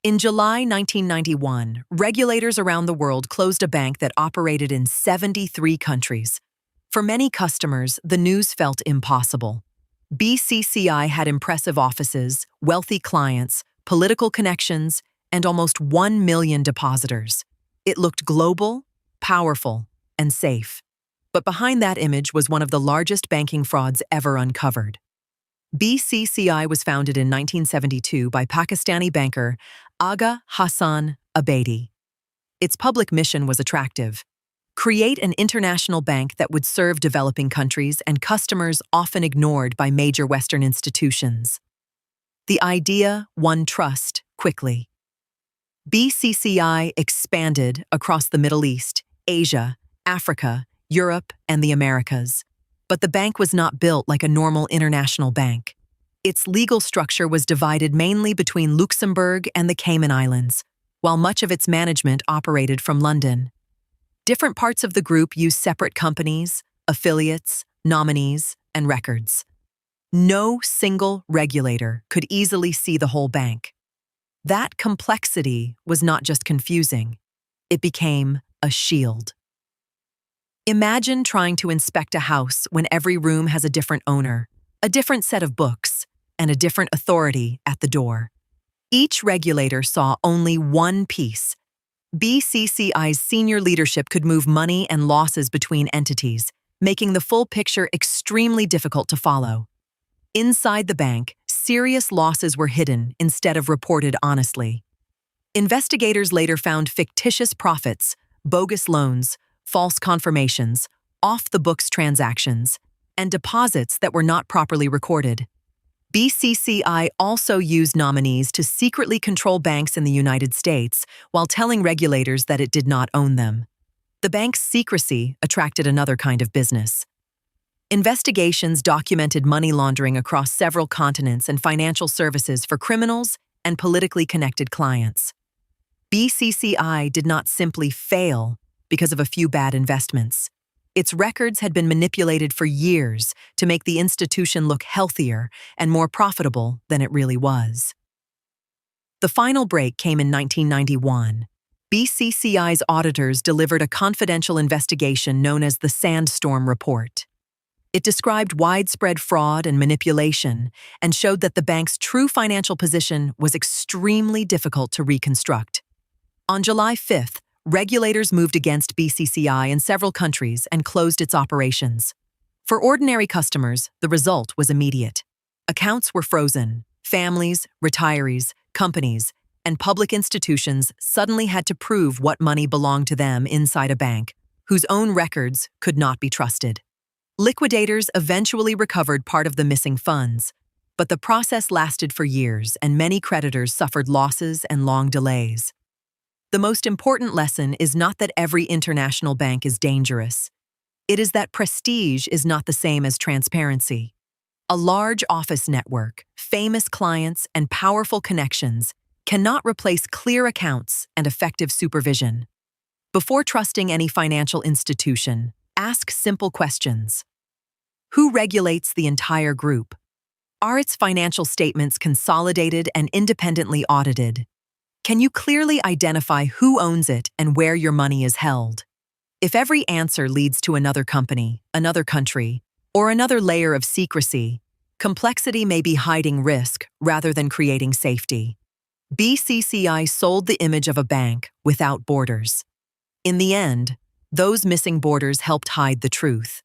In July 1991, regulators around the world closed a bank that operated in 73 countries. For many customers, the news felt impossible. BCCI had impressive offices, wealthy clients, political connections, and almost 1 million depositors. It looked global, powerful, and safe. But behind that image was one of the largest banking frauds ever uncovered. BCCI was founded in 1972 by Pakistani banker Aga Hassan Abedi. Its public mission was attractive: create an international bank that would serve developing countries and customers often ignored by major Western institutions. The idea won trust quickly. BCCI expanded across the Middle East, Asia, Africa, Europe, and the Americas. But the bank was not built like a normal international bank. Its legal structure was divided mainly between Luxembourg and the Cayman Islands, while much of its management operated from London. Different parts of the group used separate companies, affiliates, nominees, and records. No single regulator could easily see the whole bank. That complexity was not just confusing, it became a shield. Imagine trying to inspect a house when every room has a different owner, a different set of books, and a different authority at the door. Each regulator saw only one piece. BCCI's senior leadership could move money and losses between entities, making the full picture extremely difficult to follow. Inside the bank, serious losses were hidden instead of reported honestly. Investigators later found fictitious profits, bogus loans, false confirmations, off-the-books transactions, and deposits that were not properly recorded. BCCI also used nominees to secretly control banks in the United States while telling regulators that it did not own them. The bank's secrecy attracted another kind of business. Investigations documented money laundering across several continents and financial services for criminals and politically connected clients. BCCI did not simply fail because of a few bad investments. Its records had been manipulated for years to make the institution look healthier and more profitable than it really was. The final break came in 1991. BCCI's auditors delivered a confidential investigation known as the Sandstorm Report. It described widespread fraud and manipulation and showed that the bank's true financial position was extremely difficult to reconstruct. On July 5th, regulators moved against BCCI in several countries and closed its operations. For ordinary customers, the result was immediate. Accounts were frozen. Families, retirees, companies, and public institutions suddenly had to prove what money belonged to them inside a bank, whose own records could not be trusted. Liquidators eventually recovered part of the missing funds, but the process lasted for years and many creditors suffered losses and long delays. The most important lesson is not that every international bank is dangerous. It is that prestige is not the same as transparency. A large office network, famous clients, and powerful connections cannot replace clear accounts and effective supervision. Before trusting any financial institution, ask simple questions. Who regulates the entire group? Are its financial statements consolidated and independently audited? Can you clearly identify who owns it and where your money is held? If every answer leads to another company, another country, or another layer of secrecy, complexity may be hiding risk rather than creating safety. BCCI sold the image of a bank without borders. In the end, those missing borders helped hide the truth.